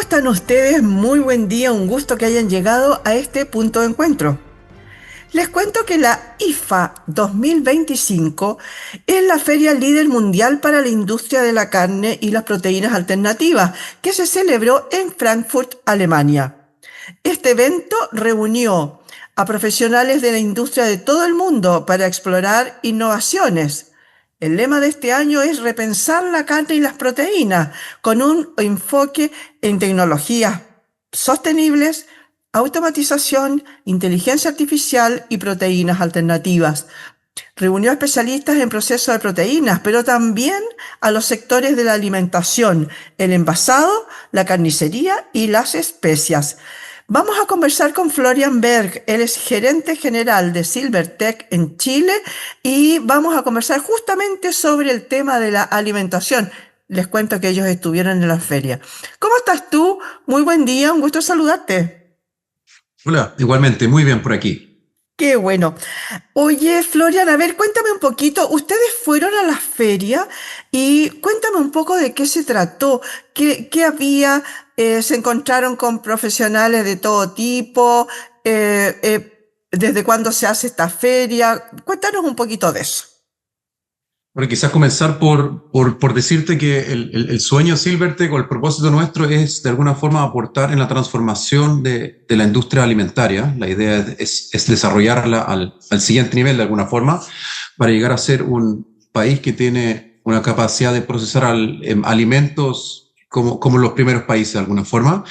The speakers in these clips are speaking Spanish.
están ustedes? Muy buen día, un gusto que hayan llegado a este punto de encuentro. Les cuento que la IFA 2025 es la feria líder mundial para la industria de la carne y las proteínas alternativas, que se celebró en Frankfurt, Alemania. Este evento reunió a profesionales de la industria de todo el mundo para explorar innovaciones. El lema de este año es repensar la carne y las proteínas con un enfoque en tecnologías sostenibles, automatización, inteligencia artificial y proteínas alternativas. Reunió a especialistas en procesos de proteínas, pero también a los sectores de la alimentación, el envasado, la carnicería y las especias. Vamos a conversar con Florian Berg, él es gerente general de Silvertech en Chile y vamos a conversar justamente sobre el tema de la alimentación. Les cuento que ellos estuvieron en la feria. ¿Cómo estás tú? Muy buen día, un gusto saludarte. Hola, igualmente, muy bien por aquí. Qué bueno. Oye, Florian, a ver, cuéntame un poquito. Ustedes fueron a la feria y cuéntame un poco de qué se trató, qué había, se encontraron con profesionales de todo tipo, desde cuándo se hace esta feria. Cuéntanos un poquito de eso. Bueno, quizás comenzar por decirte que el sueño Silvertech o el propósito nuestro es de alguna forma aportar en la transformación de la industria alimentaria. La idea es desarrollarla al siguiente nivel de alguna forma para llegar a ser un país que tiene una capacidad de procesar alimentos como los primeros países de alguna forma.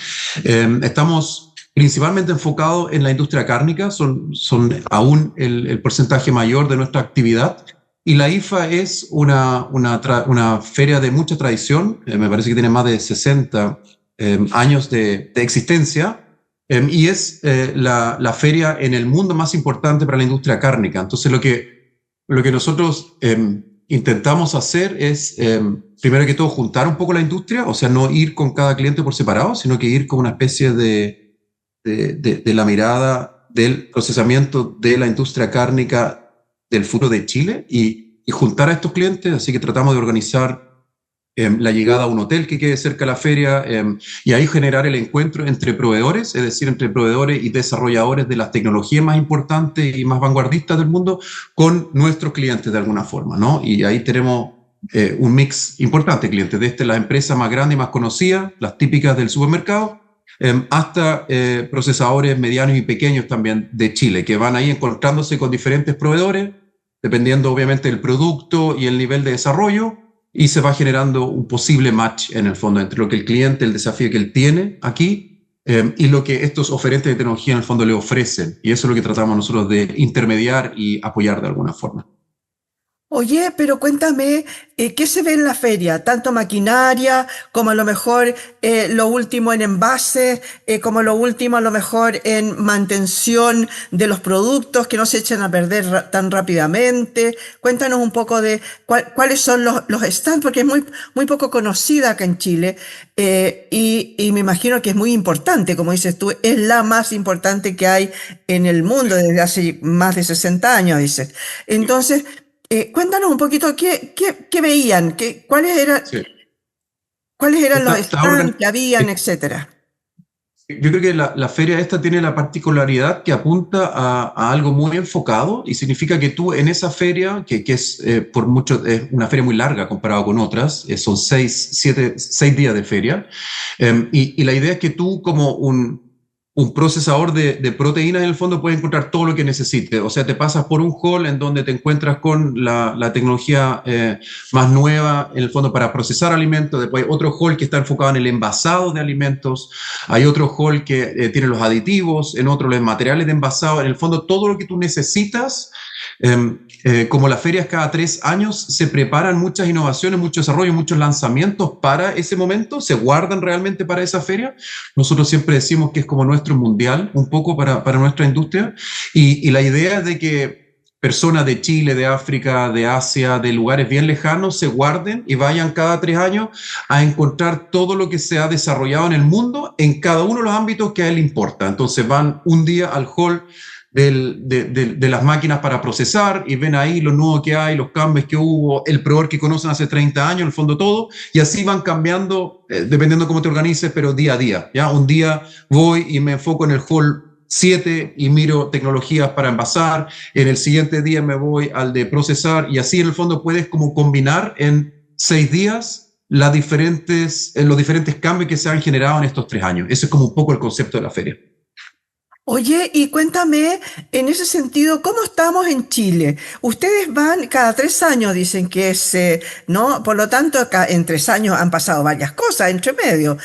Estamos principalmente enfocados en la industria cárnica, son aún el porcentaje mayor de nuestra actividad. Y la IFA es una feria de mucha tradición, me parece que tiene más de 60 años de existencia, y es la feria en el mundo más importante para la industria cárnica. Entonces lo que nosotros intentamos hacer es, primero que todo, juntar un poco la industria, o sea, no ir con cada cliente por separado, sino que ir con una especie de la mirada del procesamiento de la industria cárnica del futuro de Chile y juntar a estos clientes, así que tratamos de organizar la llegada a un hotel que quede cerca de la feria y ahí generar el encuentro entre proveedores, es decir, entre proveedores y desarrolladores de las tecnologías más importantes y más vanguardistas del mundo con nuestros clientes de alguna forma, ¿no? Y ahí tenemos un mix importante de clientes, desde las empresas más grandes y más conocidas, las típicas del supermercado, hasta procesadores medianos y pequeños también de Chile, que van ahí encontrándose con diferentes proveedores, dependiendo obviamente del producto y el nivel de desarrollo, y se va generando un posible match en el fondo entre lo que el cliente, el desafío que él tiene aquí, y lo que estos oferentes de tecnología en el fondo le ofrecen. Y eso es lo que tratamos nosotros de intermediar y apoyar de alguna forma. Oye, pero cuéntame, ¿qué se ve en la feria? Tanto maquinaria, como a lo mejor lo último en envases, como lo último a lo mejor en mantención de los productos que no se echen a perder tan rápidamente. Cuéntanos un poco de cuáles son los stands, porque es muy poco conocida acá en Chile y me imagino que es muy importante, como dices tú, es la más importante que hay en el mundo desde hace más de 60 años, dices. Entonces, cuéntanos un poquito qué veían, Sí. cuáles eran los Está stands que habían, etcétera. Yo creo que la feria esta tiene la particularidad que apunta a algo muy enfocado y significa que tú en esa feria, que es por mucho, es una feria muy larga comparado con otras, son 6 días de feria, y la idea es que tú como un procesador de proteínas en el fondo puedes encontrar todo lo que necesites. O sea, te pasas por un hall en donde te encuentras con la tecnología más nueva en el fondo para procesar alimentos. Después hay otro hall que está enfocado en el envasado de alimentos. Hay otro hall que tiene los aditivos, en otro los materiales de envasado. En el fondo todo lo que tú necesitas. Como la feria es cada 3 años, se preparan muchas innovaciones, muchos desarrollos, muchos lanzamientos para ese momento, se guardan realmente para esa feria. Nosotros siempre decimos que es como nuestro mundial, un poco para nuestra industria, y la idea es de que personas de Chile, de África, de Asia, de lugares bien lejanos, se guarden y vayan cada 3 años a encontrar todo lo que se ha desarrollado en el mundo en cada uno de los ámbitos que a él importa. Entonces van un día al hall de las máquinas para procesar y ven ahí lo nuevo que hay, los cambios que hubo, el proveedor que conocen hace 30 años, en el fondo todo, y así van cambiando, dependiendo de cómo te organices, pero día a día. ¿Ya? Un día voy y me enfoco en el hall 7 y miro tecnologías para envasar, en el siguiente día me voy al de procesar, y así en el fondo puedes como combinar en 6 días los diferentes cambios que se han generado en estos 3 años. Ese es como un poco el concepto de la feria. Oye, y cuéntame, en ese sentido, ¿cómo estamos en Chile? Ustedes van cada 3 años, dicen que es, ¿no? Por lo tanto, acá en 3 años han pasado varias cosas entre medio.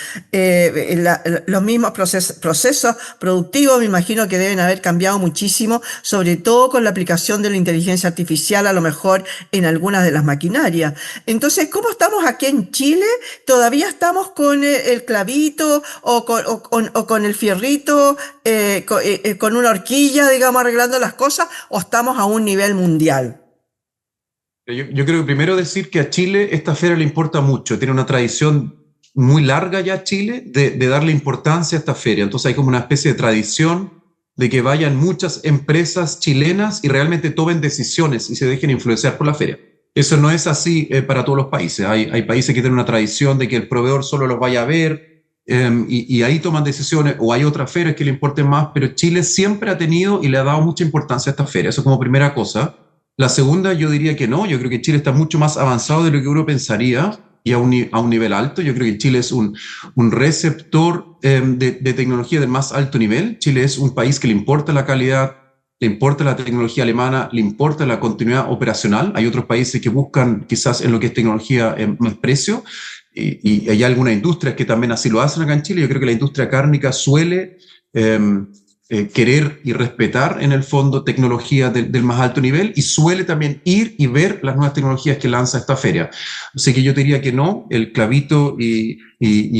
Los mismos procesos productivos, me imagino que deben haber cambiado muchísimo, sobre todo con la aplicación de la inteligencia artificial, a lo mejor en algunas de las maquinarias. Entonces, ¿cómo estamos aquí en Chile? ¿Todavía estamos con el clavito o con el fierrito? Con una horquilla, digamos, arreglando las cosas, o estamos a un nivel mundial? Yo creo que primero decir que a Chile esta feria le importa mucho, tiene una tradición muy larga ya Chile de darle importancia a esta feria, entonces hay como una especie de tradición de que vayan muchas empresas chilenas y realmente tomen decisiones y se dejen influenciar por la feria. Eso no es así para todos los países, hay países que tienen una tradición de que el proveedor solo los vaya a ver, y ahí toman decisiones, o hay otras ferias que le importen más, pero Chile siempre ha tenido y le ha dado mucha importancia a esta feria, eso como primera cosa. La segunda, yo diría que no, yo creo que Chile está mucho más avanzado de lo que uno pensaría y a un nivel alto. Yo creo que Chile es un receptor de tecnología de más alto nivel. Chile es un país que le importa la calidad, le importa la tecnología alemana, le importa la continuidad operacional. Hay otros países que buscan quizás en lo que es tecnología más precio, y hay algunas industrias que también así lo hacen acá en Chile. Yo creo que la industria cárnica suele querer y respetar en el fondo tecnología del más alto nivel, y suele también ir y ver las nuevas tecnologías que lanza esta feria. Así que yo te diría que no, el clavito y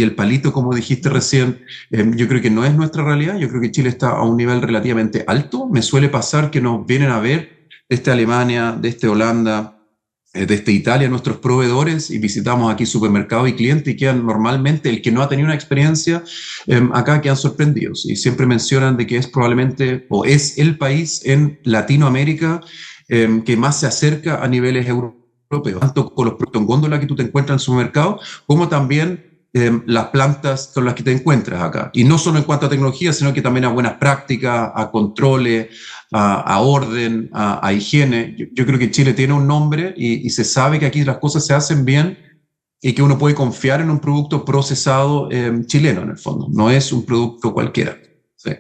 el palito, como dijiste recién, yo creo que no es nuestra realidad. Yo creo que Chile está a un nivel relativamente alto. Me suele pasar que nos vienen a ver desde Alemania, desde Holanda, desde Italia, nuestros proveedores, y visitamos aquí supermercados y clientes, y quedan normalmente, el que no ha tenido una experiencia acá, quedan sorprendidos, y siempre mencionan de que es probablemente, o es el país en Latinoamérica que más se acerca a niveles europeos, tanto con los productos en góndola que tú te encuentras en el supermercado, como también las plantas con las que te encuentras acá. Y no solo en cuanto a tecnología, sino que también a buenas prácticas, a controles, a orden, a higiene. Yo creo que Chile tiene un nombre, y se sabe que aquí las cosas se hacen bien y que uno puede confiar en un producto procesado chileno, en el fondo. No es un producto cualquiera. Sí.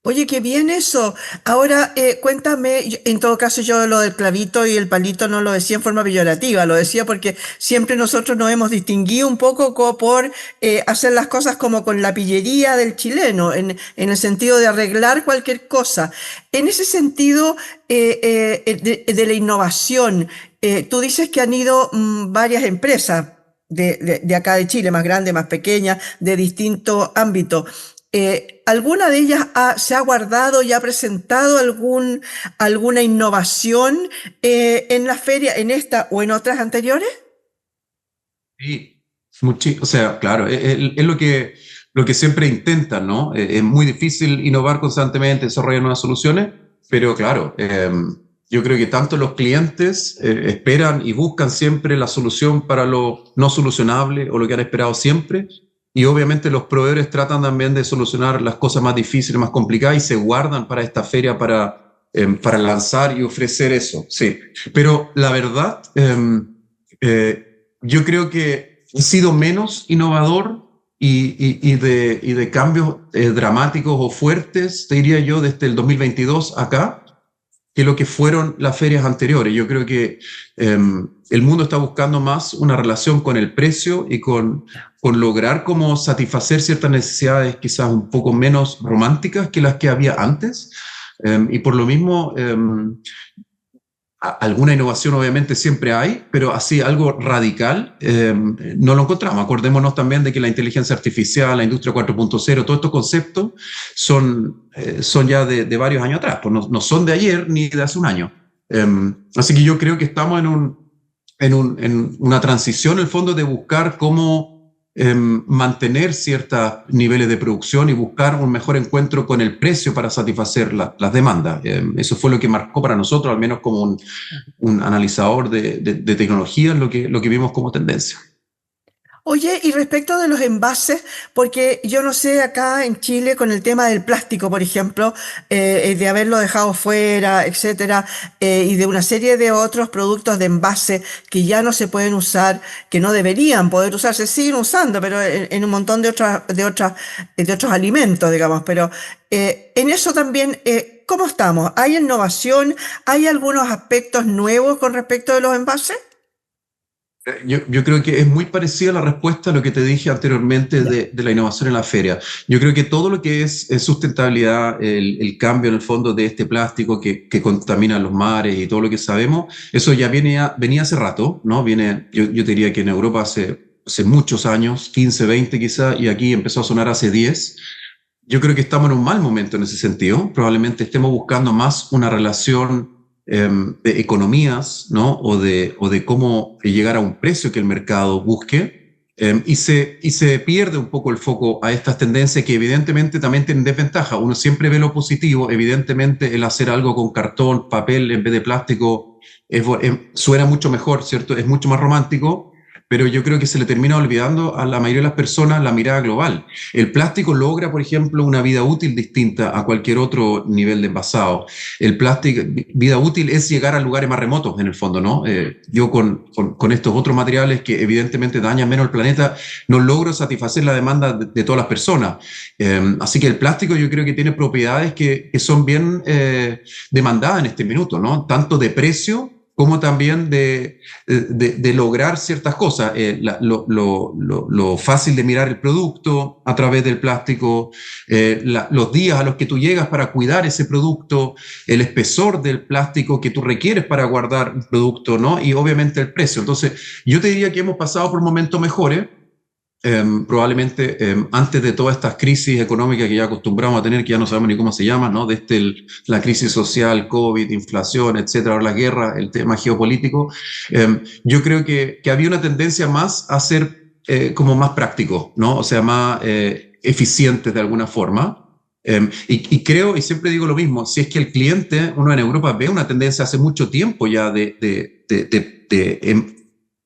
Oye, qué bien eso. Ahora, cuéntame, en todo caso yo lo del clavito y el palito no lo decía en forma peyorativa, lo decía porque siempre nosotros nos hemos distinguido un poco por hacer las cosas como con la pillería del chileno, en el sentido de arreglar cualquier cosa. En ese sentido, de la innovación, tú dices que han ido varias empresas de acá de Chile, más grandes, más pequeñas, de distintos ámbitos. ¿Alguna de ellas se ha guardado y ha presentado alguna innovación en la feria, en esta o en otras anteriores? Sí, o sea, claro, es lo que siempre intentan, ¿no? Es muy difícil innovar constantemente, desarrollar nuevas soluciones, pero claro, yo creo que tanto los clientes esperan y buscan siempre la solución para lo no solucionable o lo que han esperado siempre, y obviamente los proveedores tratan también de solucionar las cosas más difíciles, más complicadas, y se guardan para esta feria para lanzar y ofrecer eso, sí. Pero la verdad, yo creo que he sido menos innovador y de cambios dramáticos o fuertes, te diría yo, desde el 2022 acá, que lo que fueron las ferias anteriores. Yo creo que el mundo está buscando más una relación con el precio y con lograr como satisfacer ciertas necesidades quizás un poco menos románticas que las que había antes. Y por lo mismo, alguna innovación obviamente siempre hay, pero así algo radical no lo encontramos. Acordémonos también de que la inteligencia artificial, la industria 4.0, todos estos conceptos son ya de varios años atrás, pues no son de ayer ni de hace un año. Así que yo creo que estamos en una transición, en el fondo, de buscar cómo mantener ciertos niveles de producción y buscar un mejor encuentro con el precio para satisfacer las demandas. Eso fue lo que marcó para nosotros, al menos como un analizador de tecnología, lo que vimos como tendencia. Oye, y respecto de los envases, porque yo no sé acá en Chile con el tema del plástico, por ejemplo, de haberlo dejado fuera, etcétera, y de una serie de otros productos de envase que ya no se pueden usar, que no deberían poder usarse, siguen usando, pero en un montón de otros alimentos, digamos. Pero en eso también, ¿cómo estamos? ¿Hay innovación? ¿Hay algunos aspectos nuevos con respecto de los envases? Yo creo que es muy parecida la respuesta a lo que te dije anteriormente Ya. de la innovación en la feria. Yo creo que todo lo que es sustentabilidad, el cambio en el fondo de este plástico que contamina los mares y todo lo que sabemos, eso ya venía hace rato, ¿no? Yo te diría que en Europa hace muchos años, 15, 20 quizás, y aquí empezó a sonar hace 10. Yo creo que estamos en un mal momento en ese sentido. Probablemente estemos buscando más una relación de economías, ¿no? O de cómo llegar a un precio que el mercado busque. Y se pierde un poco el foco a estas tendencias que evidentemente también tienen desventaja. Uno siempre ve lo positivo. Evidentemente el hacer algo con cartón, papel en vez de plástico suena mucho mejor, ¿cierto? Es mucho más romántico, pero yo creo que se le termina olvidando a la mayoría de las personas la mirada global. El plástico logra, por ejemplo, una vida útil distinta a cualquier otro nivel de envasado. El plástico, vida útil es llegar a lugares más remotos, en el fondo, ¿no? Yo con estos otros materiales que evidentemente dañan menos el planeta, no logro satisfacer la demanda de todas las personas. Así que el plástico yo creo que tiene propiedades que son bien demandadas en este minuto, ¿no? Tanto de precio como también de lograr ciertas cosas. Lo fácil de mirar el producto a través del plástico, los días a los que tú llegas para cuidar ese producto, el espesor del plástico que tú requieres para guardar un producto, ¿no? Y obviamente el precio. Entonces, yo te diría que hemos pasado por momentos mejores. Probablemente antes de todas estas crisis económicas que ya acostumbramos a tener, que ya no sabemos ni cómo se llaman, ¿no? Desde la crisis social, COVID, inflación, etcétera, ahora la guerra, el tema geopolítico, yo creo que había una tendencia más a ser como más práctico, ¿no? O sea, más eficientes de alguna forma. Y creo, y siempre digo lo mismo, si es que el cliente, uno en Europa ve una tendencia hace mucho tiempo ya de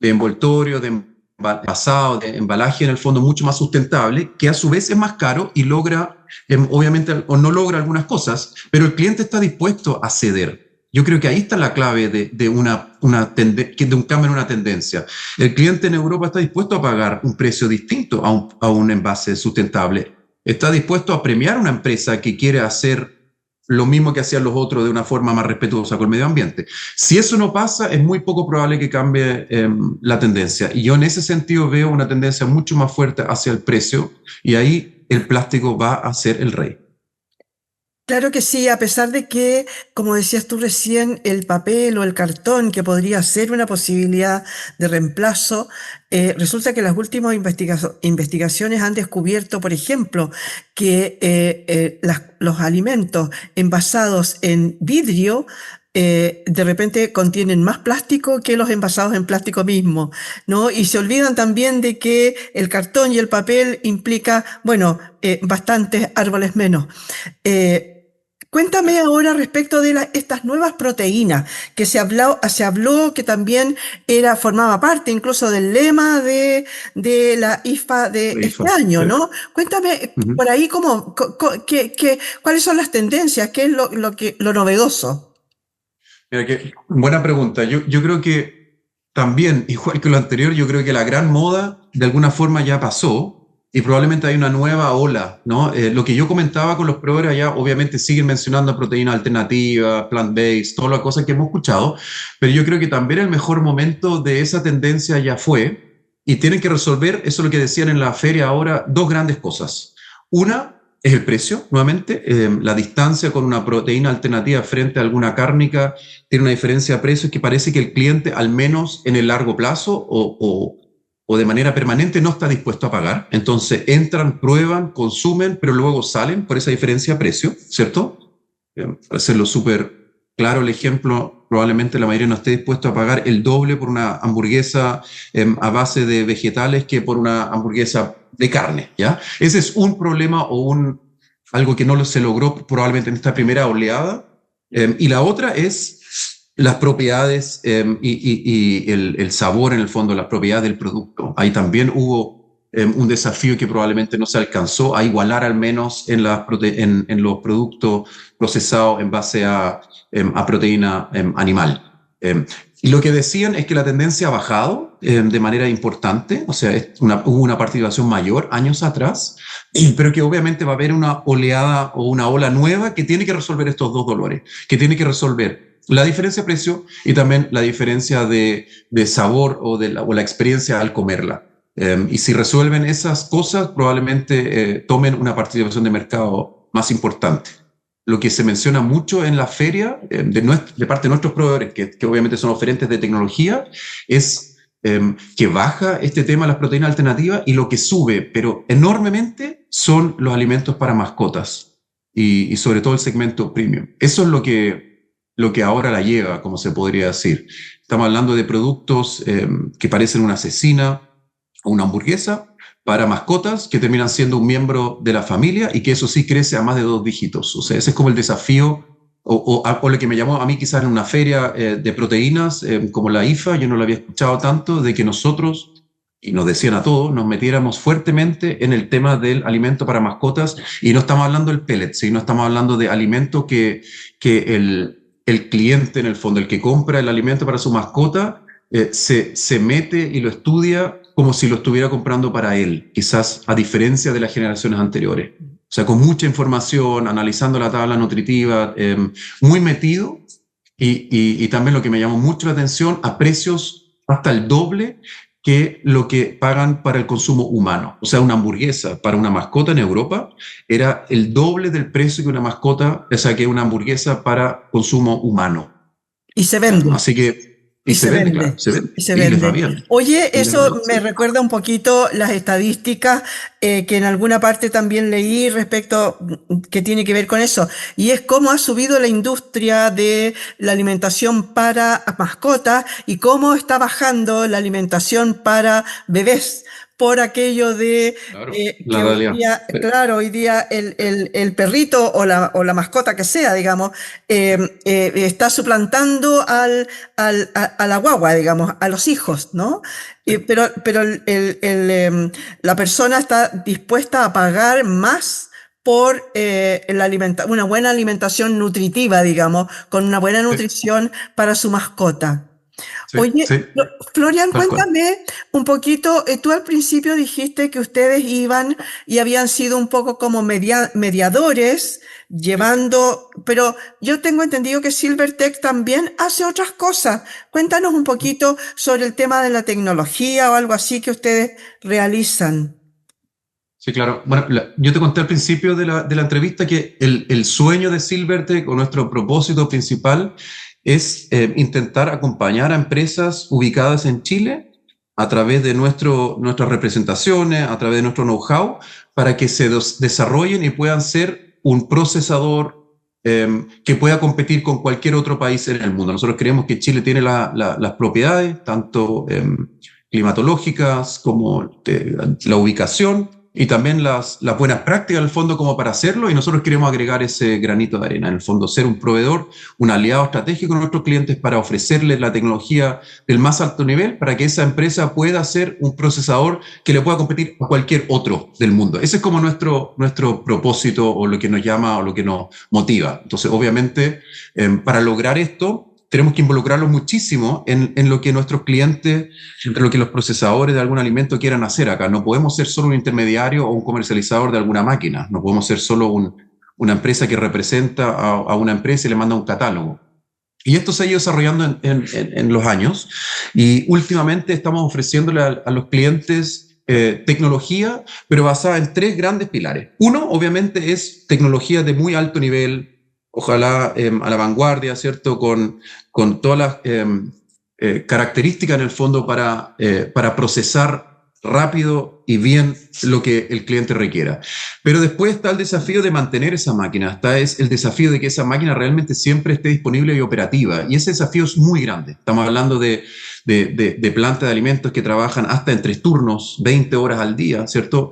envoltorio, de envasado, de embalaje en el fondo mucho más sustentable, que a su vez es más caro y logra, obviamente, o no logra algunas cosas, pero el cliente está dispuesto a ceder. Yo creo que ahí está la clave de un cambio en una tendencia. El cliente en Europa está dispuesto a pagar un precio distinto a un envase sustentable. Está dispuesto a premiar a una empresa que quiere hacer lo mismo que hacían los otros de una forma más respetuosa con el medio ambiente. Si eso no pasa, es muy poco probable que cambie la tendencia. Y yo en ese sentido veo una tendencia mucho más fuerte hacia el precio y ahí el plástico va a ser el rey. Claro que sí, a pesar de que, como decías tú recién, el papel o el cartón, que podría ser una posibilidad de reemplazo, resulta que las últimas investigaciones han descubierto, por ejemplo, que los alimentos envasados en vidrio de repente contienen más plástico que los envasados en plástico mismo, ¿no? Y se olvidan también de que el cartón y el papel implica, bueno, bastantes árboles menos. Eh, Cuéntame ahora respecto de estas nuevas proteínas que se habló que también formaba parte incluso del lema de la IFA de este IFA, año, sí. ¿no? Cuéntame Ujú. por ahí cuáles son las tendencias, qué es lo novedoso. Mira, buena pregunta. Yo creo que también, igual que lo anterior, yo creo que la gran moda de alguna forma ya pasó y probablemente hay una nueva ola, ¿no? Lo que yo comentaba con los proveedores allá, obviamente siguen mencionando proteínas alternativas, plant-based, todas las cosas que hemos escuchado, pero yo creo que también el mejor momento de esa tendencia ya fue y tienen que resolver, eso es lo que decían en la feria ahora, dos grandes cosas. Una es el precio, nuevamente, la distancia con una proteína alternativa frente a alguna cárnica tiene una diferencia de precios que parece que el cliente, al menos en el largo plazo o de manera permanente, no está dispuesto a pagar. Entonces entran, prueban, consumen, pero luego salen por esa diferencia de precio, ¿cierto? Para hacerlo súper claro el ejemplo, probablemente la mayoría no esté dispuesto a pagar el doble por una hamburguesa a base de vegetales que por una hamburguesa de carne, ¿ya? Ese es un problema o algo que no se logró probablemente en esta primera oleada. Y la otra es las propiedades y el sabor, en el fondo, las propiedades del producto. Ahí también hubo un desafío que probablemente no se alcanzó a igualar, al menos en los productos procesados en base a proteína animal. Y lo que decían es que la tendencia ha bajado de manera importante, o sea, hubo una participación mayor años atrás, pero que obviamente va a haber una oleada o una ola nueva que tiene que resolver estos dos dolores, que tiene que resolver la diferencia de precio y también la diferencia de sabor o la experiencia al comerla. Y si resuelven esas cosas, probablemente tomen una participación de mercado más importante. Lo que se menciona mucho en la feria, de parte de nuestros proveedores, que obviamente son oferentes de tecnología, es que baja este tema de las proteínas alternativas, y lo que sube, pero enormemente, son los alimentos para mascotas y sobre todo el segmento premium. Eso es lo que ahora la lleva, como se podría decir. Estamos hablando de productos que parecen una cecina o una hamburguesa para mascotas que terminan siendo un miembro de la familia, y que eso sí crece a más de 2 dígitos. O sea, ese es como el desafío, o lo que me llamó a mí quizás en una feria de proteínas como la IFA, yo no lo había escuchado tanto, de que nosotros, y nos decían a todos, nos metiéramos fuertemente en el tema del alimento para mascotas, y no estamos hablando del pellet, ¿sí? No estamos hablando de alimento que el cliente, en el fondo, el que compra el alimento para su mascota, se mete y lo estudia como si lo estuviera comprando para él, quizás a diferencia de las generaciones anteriores. O sea, con mucha información, analizando la tabla nutritiva, muy metido, y también lo que me llamó mucho la atención, a precios hasta el doble que lo que pagan para el consumo humano. O sea, una hamburguesa para una mascota en Europa era el doble del precio que una hamburguesa para consumo humano. Y se vende. Así que Y se vende, claro, se vende. Y se Y les va vende. bien. Oye, Y les va eso bien, me sí. recuerda un poquito las estadísticas que en alguna parte también leí respecto que tiene que ver con eso. Y es cómo ha subido la industria de la alimentación para mascotas y cómo está bajando la alimentación para bebés. Por aquello de Claro, que la hoy realidad. día, Sí. claro, hoy día el perrito o la mascota que sea, digamos, está suplantando a la guagua, digamos, a los hijos, ¿no? Pero la persona está dispuesta a pagar más por una buena alimentación nutritiva, digamos, con una buena Sí, nutrición para su mascota. sí, Oye, sí, Florian, tal cual. cuéntame un poquito, tú al principio dijiste que ustedes iban y habían sido un poco como mediadores, Sí. llevando, pero yo tengo entendido que Silvertech también hace otras cosas. Cuéntanos un poquito sobre el tema de la tecnología o algo así que ustedes realizan. Sí, claro. Bueno, yo te conté al principio de la entrevista que el sueño de Silvertech, o nuestro propósito principal, es intentar acompañar a empresas ubicadas en Chile a través de nuestras representaciones, a través de nuestro know-how, para que se desarrollen y puedan ser un procesador que pueda competir con cualquier otro país en el mundo. Nosotros creemos que Chile tiene las propiedades, tanto climatológicas como la ubicación, y también las buenas prácticas, en el fondo, como para hacerlo, y nosotros queremos agregar ese granito de arena, en el fondo, ser un proveedor, un aliado estratégico a nuestros clientes para ofrecerles la tecnología del más alto nivel, para que esa empresa pueda ser un procesador que le pueda competir a cualquier otro del mundo. Ese es como nuestro propósito, o lo que nos llama, o lo que nos motiva. Entonces, obviamente, para lograr esto, tenemos que involucrarlos muchísimo en lo que nuestros clientes, entre lo que los procesadores de algún alimento quieran hacer acá. No podemos ser solo un intermediario o un comercializador de alguna máquina. No podemos ser solo una empresa que representa a una empresa y le manda un catálogo. Y esto se ha ido desarrollando en los años, y últimamente estamos ofreciéndole a los clientes tecnología, pero basada en 3 grandes pilares. Uno, obviamente, es tecnología de muy alto nivel, ojalá a la vanguardia, ¿cierto? Con todas las características, en el fondo, para procesar rápido y bien lo que el cliente requiera. Pero después está el desafío de mantener esa máquina, está es el desafío de que esa máquina realmente siempre esté disponible y operativa, y ese desafío es muy grande. Estamos hablando de plantas de alimentos que trabajan hasta en 3 turnos, 20 horas al día, ¿cierto?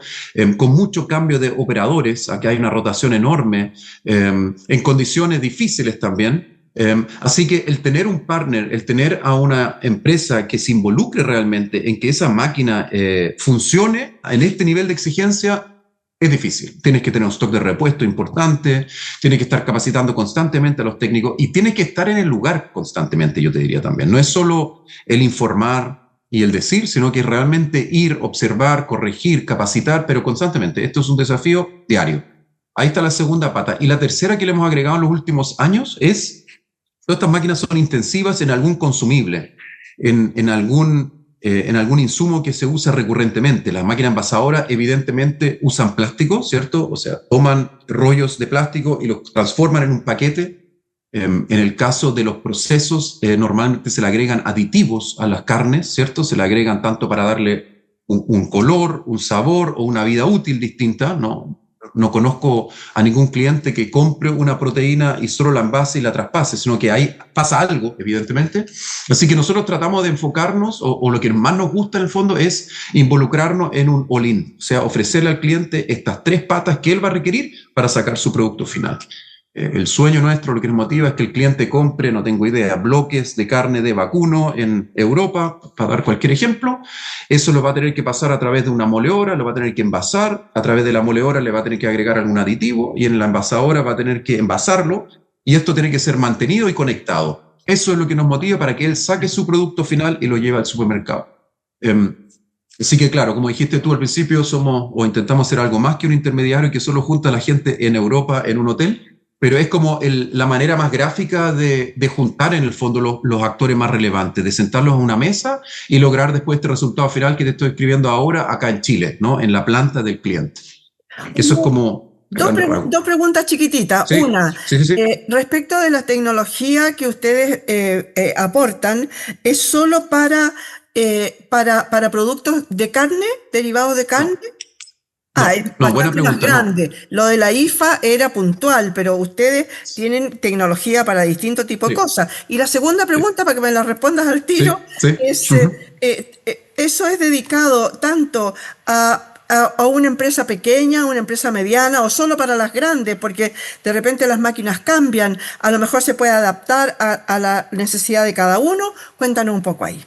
Con mucho cambio de operadores, aquí hay una rotación enorme, en condiciones difíciles también. Así que el tener un partner, el tener a una empresa que se involucre realmente en que esa máquina funcione en este nivel de exigencia es difícil. Tienes que tener un stock de repuesto importante, tienes que estar capacitando constantemente a los técnicos y tienes que estar en el lugar constantemente, yo te diría también. No es solo el informar y el decir, sino que es realmente ir, observar, corregir, capacitar, pero constantemente. Esto es un desafío diario. Ahí está la segunda pata. Y la tercera que le hemos agregado en los últimos años es: todas estas máquinas son intensivas en algún consumible, en algún insumo que se usa recurrentemente. Las máquinas envasadoras evidentemente usan plástico, ¿cierto? O sea, toman rollos de plástico y los transforman en un paquete. En el caso de los procesos, normalmente se le agregan aditivos a las carnes, ¿cierto? Se le agregan tanto para darle un color, un sabor o una vida útil distinta, ¿no? No conozco a ningún cliente que compre una proteína y solo la envase y la traspase, sino que ahí pasa algo, evidentemente. Así que nosotros tratamos de enfocarnos, o lo que más nos gusta en el fondo es involucrarnos en un all-in, o sea, ofrecerle al cliente estas 3 patas que él va a requerir para sacar su producto final. El sueño nuestro, lo que nos motiva es que el cliente compre, no tengo idea, bloques de carne de vacuno en Europa, para dar cualquier ejemplo. Eso lo va a tener que pasar a través de una moledora, lo va a tener que envasar, a través de la moledora le va a tener que agregar algún aditivo y en la envasadora va a tener que envasarlo y esto tiene que ser mantenido y conectado. Eso es lo que nos motiva para que él saque su producto final y lo lleve al supermercado. Así que claro, como dijiste tú al principio, somos o intentamos ser algo más que un intermediario que solo junta a la gente en Europa en un hotel, pero es como la manera más gráfica de juntar en el fondo los actores más relevantes, de sentarlos a una mesa y lograr después este resultado final que te estoy escribiendo ahora acá en Chile, ¿no? En la planta del cliente. Eso es como... Dos preguntas chiquititas. Sí, Una, sí. respecto de la tecnología que ustedes aportan, ¿es solo para productos de carne, derivados de carne? Es Buena bastante más pregunta. grande. Lo de la IFA era puntual, pero ustedes tienen tecnología para distintos tipos de cosas. Y la segunda pregunta, para que me la respondas al tiro, es, ¿eso es dedicado tanto a una empresa pequeña, a una empresa mediana o solo para las grandes? Porque de repente las máquinas cambian, a lo mejor se puede adaptar a la necesidad de cada uno. Cuéntanos un poco ahí.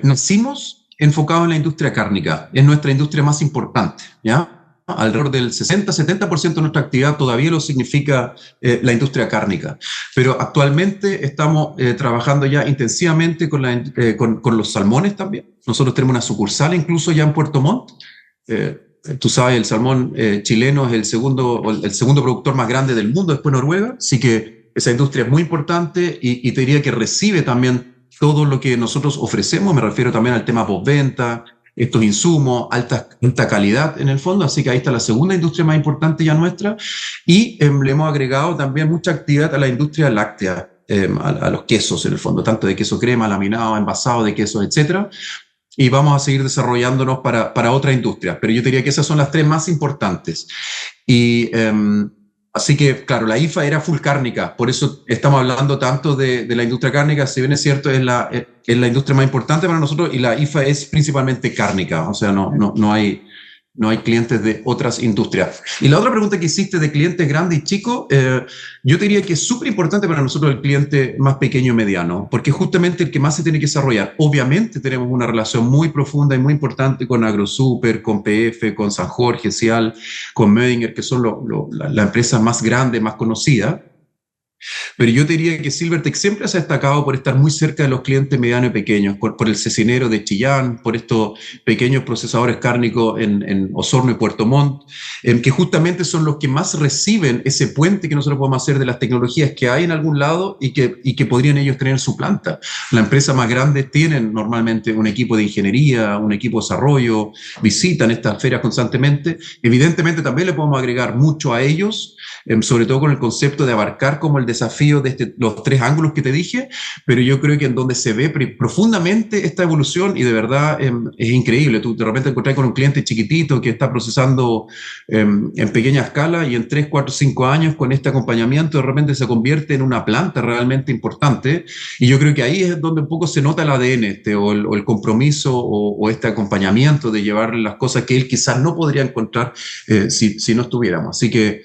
Nacimos enfocados en la industria cárnica, es nuestra industria más importante, ¿ya? Alrededor del 60-70% de nuestra actividad todavía lo significa la industria cárnica, pero actualmente estamos trabajando ya intensivamente con los salmones también. Nosotros tenemos una sucursal incluso ya en Puerto Montt. Tú sabes, el salmón chileno es el segundo productor más grande del mundo después de Noruega, así que esa industria es muy importante y te diría que recibe también todo lo que nosotros ofrecemos. Me refiero también al tema postventa, estos insumos, alta calidad en el fondo, así que ahí está la segunda industria más importante ya nuestra, y le hemos agregado también mucha actividad a la industria láctea, a los quesos en el fondo, tanto de queso crema, laminado, envasado de quesos, etcétera, y vamos a seguir desarrollándonos para otra industria, pero yo diría que esas son las 3 más importantes. Y así que, claro, la IFA era full cárnica, por eso estamos hablando tanto de la industria cárnica. Si bien es cierto, es la industria más importante para nosotros, y la IFA es principalmente cárnica, o sea, no hay clientes de otras industrias. Y la otra pregunta que hiciste de clientes grandes y chicos, yo te diría que es súper importante para nosotros el cliente más pequeño y mediano, porque es justamente el que más se tiene que desarrollar. Obviamente tenemos una relación muy profunda y muy importante con AgroSuper, con PF, con San Jorge, Cial, con Mödinger, que son las empresas más grandes, más conocidas. Pero yo te diría que Silvertech siempre se ha destacado por estar muy cerca de los clientes medianos y pequeños, por el cecinero de Chillán, por estos pequeños procesadores cárnicos en Osorno y Puerto Montt, que justamente son los que más reciben ese puente que nosotros podemos hacer de las tecnologías que hay en algún lado y que podrían ellos tener en su planta. La empresa más grande tienen normalmente un equipo de ingeniería, un equipo de desarrollo, visitan estas ferias constantemente. Evidentemente también le podemos agregar mucho a ellos, sobre todo con el concepto de abarcar como el desafío desafíos de los tres ángulos que te dije, pero yo creo que en donde se ve profundamente esta evolución y de verdad es increíble. Tú de repente encontrás con un cliente chiquitito que está procesando en pequeña escala y en 3, 4, 5 años con este acompañamiento de repente se convierte en una planta realmente importante y yo creo que ahí es donde un poco se nota el ADN o el compromiso o este acompañamiento de llevar las cosas que él quizás no podría encontrar si no estuviéramos. Así que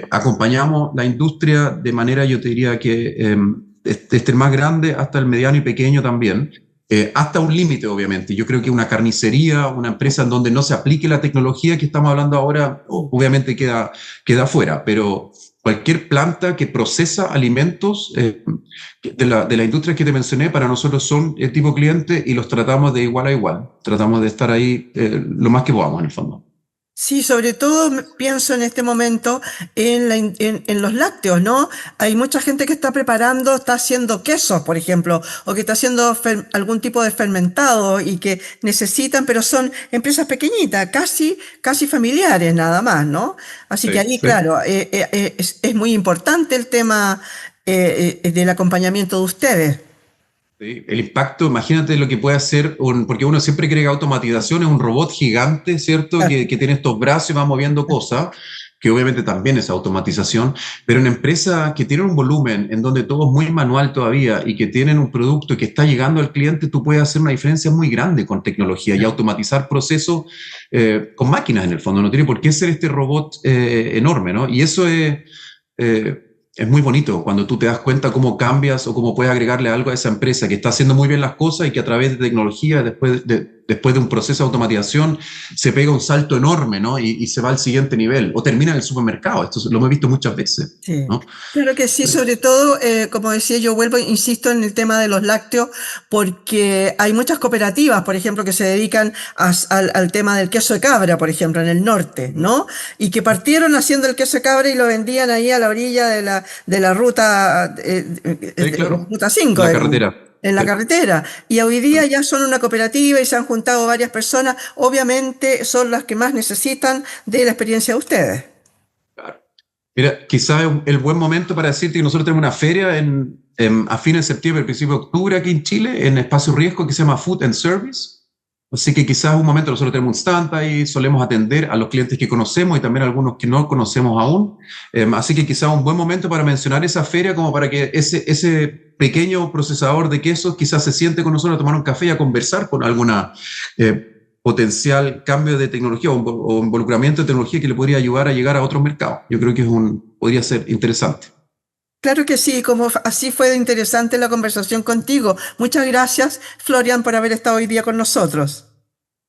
acompañamos la industria de manera, yo te diría que desde el más grande hasta el mediano y pequeño también, hasta un límite, obviamente. Yo creo que una carnicería, una empresa en donde no se aplique la tecnología que estamos hablando ahora, obviamente queda fuera, pero cualquier planta que procesa alimentos de la industria que te mencioné, para nosotros son el tipo cliente y los tratamos de igual a igual. Tratamos de estar ahí lo más que podamos, en el fondo. Sí, sobre todo pienso en este momento en los lácteos, ¿no? Hay mucha gente que está preparando, está haciendo quesos, por ejemplo, o que está haciendo algún tipo de fermentado y que necesitan, pero son empresas pequeñitas, casi familiares nada más, ¿no? Así que Sí, ahí, sí. claro, es muy importante el tema del acompañamiento de ustedes. Sí, el impacto, imagínate lo que puede hacer, porque uno siempre cree que automatización es un robot gigante, ¿cierto? Que tiene estos brazos y va moviendo cosas, que obviamente también es automatización, pero en empresas que tienen un volumen en donde todo es muy manual todavía y que tienen un producto que está llegando al cliente, tú puedes hacer una diferencia muy grande con tecnología y automatizar procesos con máquinas en el fondo. No tiene por qué ser este robot enorme, ¿no? Y eso es muy bonito cuando tú te das cuenta cómo cambias o cómo puedes agregarle algo a esa empresa que está haciendo muy bien las cosas y que a través de tecnología, después de un proceso de automatización, se pega un salto enorme, ¿no? Y se va al siguiente nivel o termina en el supermercado. Esto lo hemos visto muchas veces, Sí, ¿no? claro que sí, sobre todo, como decía yo, vuelvo, insisto en el tema de los lácteos, porque hay muchas cooperativas, por ejemplo, que se dedican al tema del queso de cabra, por ejemplo, en el norte, ¿no? Y que partieron haciendo el queso de cabra y lo vendían ahí a la orilla de la ruta, Sí, claro. ruta 5, La digamos, carretera. en la Sí. carretera. Y hoy día ya son una cooperativa y se han juntado varias personas, obviamente son las que más necesitan de la experiencia de ustedes. Claro. Mira, quizás es el buen momento para decirte que nosotros tenemos una feria a fines de septiembre, principio de octubre aquí en Chile, en Espacio Riesgo, que se llama Food and Service. Así que quizás es un momento, nosotros tenemos un stand ahí, solemos atender a los clientes que conocemos y también a algunos que no conocemos aún. Así que quizás un buen momento para mencionar esa feria como para que ese pequeño procesador de quesos quizás se siente con nosotros a tomar un café y a conversar con alguna potencial cambio de tecnología o involucramiento de tecnología que le podría ayudar a llegar a otros mercados. Yo creo que podría ser interesante. Claro que sí, como así fue interesante la conversación contigo. Muchas gracias, Florian, por haber estado hoy día con nosotros.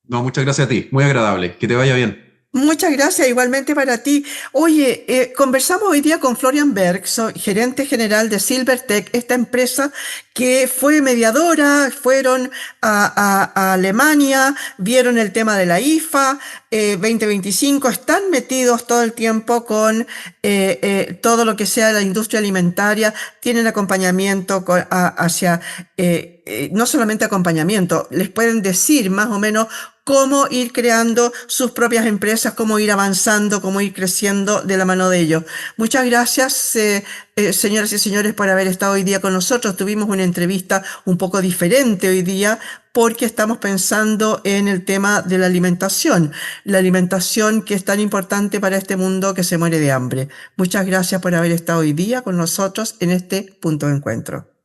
No, muchas gracias a ti, muy agradable, que te vaya bien. Muchas gracias, igualmente para ti. Oye, conversamos hoy día con Florian Berg, gerente general de Silvertech, esta empresa que fue mediadora, fueron a Alemania, vieron el tema de la IFA 2025, están metidos todo el tiempo con todo lo que sea la industria alimentaria, tienen acompañamiento hacia... no solamente acompañamiento, les pueden decir más o menos cómo ir creando sus propias empresas, cómo ir avanzando, cómo ir creciendo de la mano de ellos. Muchas gracias, señoras y señores, por haber estado hoy día con nosotros. Tuvimos una entrevista un poco diferente hoy día porque estamos pensando en el tema de la alimentación que es tan importante para este mundo que se muere de hambre. Muchas gracias por haber estado hoy día con nosotros en este punto de encuentro.